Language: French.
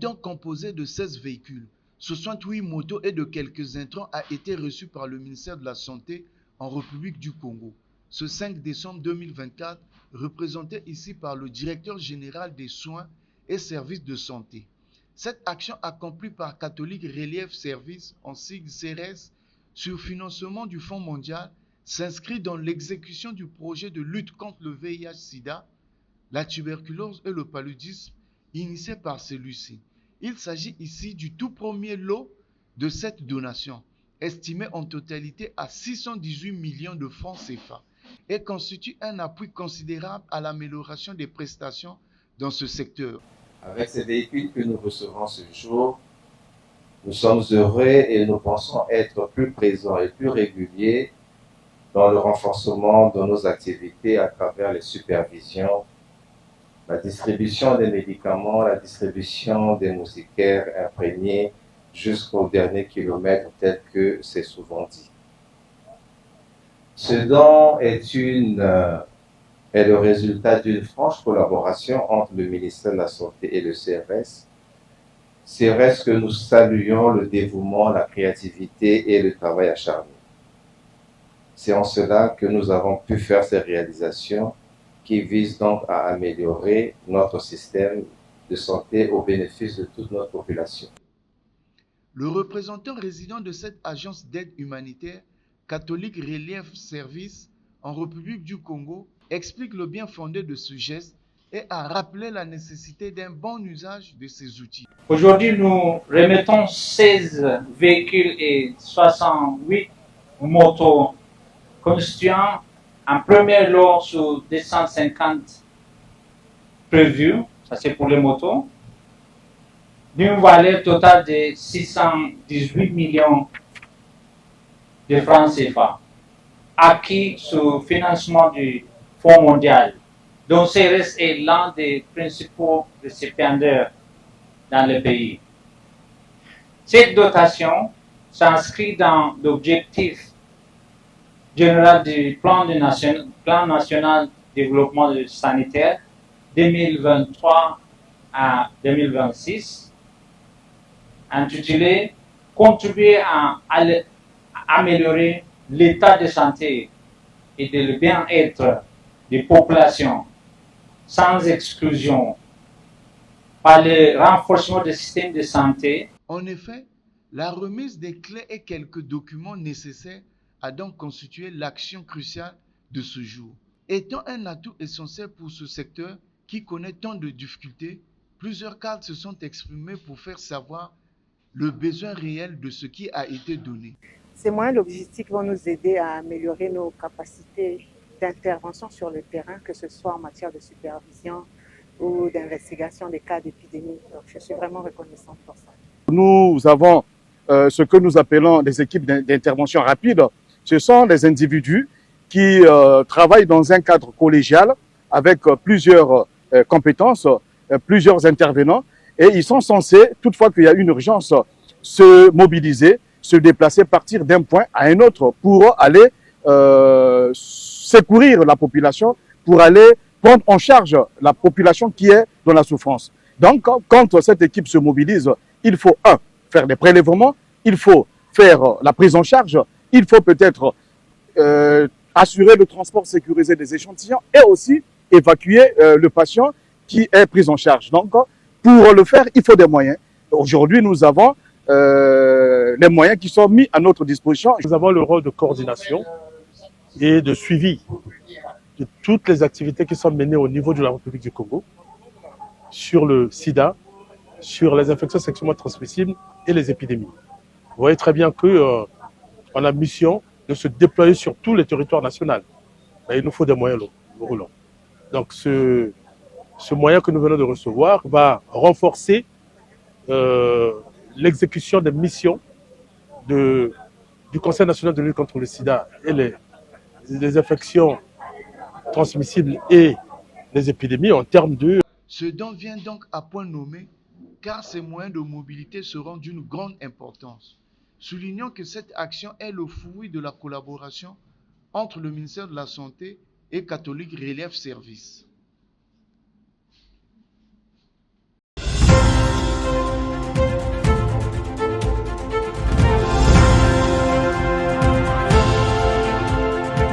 donc composé de 16 véhicules, 68 motos et de quelques intrants a été reçu par le ministère de la Santé en République du Congo. Ce 5 décembre 2024, représenté ici par le directeur général des soins et services de santé. Cette action accomplie par Catholic Relief Service, en sigle CRS, sur financement du Fonds mondial, s'inscrit dans l'exécution du projet de lutte contre le VIH-Sida, la tuberculose et le paludisme initié par celui-ci. Il s'agit ici du tout premier lot de cette donation, estimé en totalité à 618 millions de francs CFA, et constitue un appui considérable à l'amélioration des prestations dans ce secteur. Avec ces véhicules que nous recevons ce jour, nous sommes heureux et nous pensons être plus présents et plus réguliers dans le renforcement de nos activités à travers les supervisions, la distribution des médicaments, la distribution des moustiquaires imprégnés jusqu'au dernier kilomètre, tel que c'est souvent dit. Ce don est le résultat d'une franche collaboration entre le ministère de la Santé et le CRS. CRS que nous saluons le dévouement, la créativité et le travail acharné. C'est en cela que nous avons pu faire ces réalisations qui visent donc à améliorer notre système de santé au bénéfice de toute notre population. Le représentant résident de cette agence d'aide humanitaire, Catholic Relief Service, en République du Congo, explique le bien fondé de ce geste et a rappelé la nécessité d'un bon usage de ces outils. Aujourd'hui, nous remettons 16 véhicules et 68 motos constituant un premier lot sur 250 prévus, ça c'est pour les motos, d'une valeur totale de 618 millions de francs CFA, acquis sous financement du Fonds mondial, dont CRS est l'un des principaux récipiendaires dans le pays. Cette dotation s'inscrit dans l'objectif général du plan national de développement sanitaire 2023 à 2026, intitulé « Contribuer à améliorer l'état de santé et de bien-être des populations sans exclusion par le renforcement des systèmes de santé ». En effet, la remise des clés et quelques documents nécessaires a donc constitué l'action cruciale de ce jour. Étant un atout essentiel pour ce secteur qui connaît tant de difficultés, plusieurs cadres se sont exprimés pour faire savoir le besoin réel de ce qui a été donné. Ces moyens logistiques vont nous aider à améliorer nos capacités d'intervention sur le terrain, que ce soit en matière de supervision ou d'investigation des cas d'épidémie. Donc, je suis vraiment reconnaissante pour ça. Nous avons ce que nous appelons des équipes d'intervention rapide. Ce sont des individus qui travaillent dans un cadre collégial avec plusieurs compétences, plusieurs intervenants, et ils sont censés, toutefois qu'il y a une urgence, se mobiliser, se déplacer, partir d'un point à un autre pour aller secourir la population, pour aller prendre en charge la population qui est dans la souffrance. Donc, quand cette équipe se mobilise, il faut, faire des prélèvements, il faut faire la prise en charge, il faut peut-être assurer le transport sécurisé des échantillons et aussi évacuer le patient qui est pris en charge. Donc, pour le faire, il faut des moyens. Aujourd'hui, nous avons les moyens qui sont mis à notre disposition. Nous avons le rôle de coordination et de suivi de toutes les activités qui sont menées au niveau de la République du Congo sur le sida, sur les infections sexuellement transmissibles et les épidémies. Vous voyez très bien qu'on a mission de se déployer sur tous les territoires nationaux. Mais il nous faut des moyens roulants. Donc ce moyen que nous venons de recevoir va renforcer l'exécution des missions du Conseil national de lutte contre le sida et les infections transmissibles et les épidémies en termes de... Ce don vient donc à point nommé car ces moyens de mobilité seront d'une grande importance. Soulignons que cette action est le fruit de la collaboration entre le ministère de la Santé et Catholic Relief Service.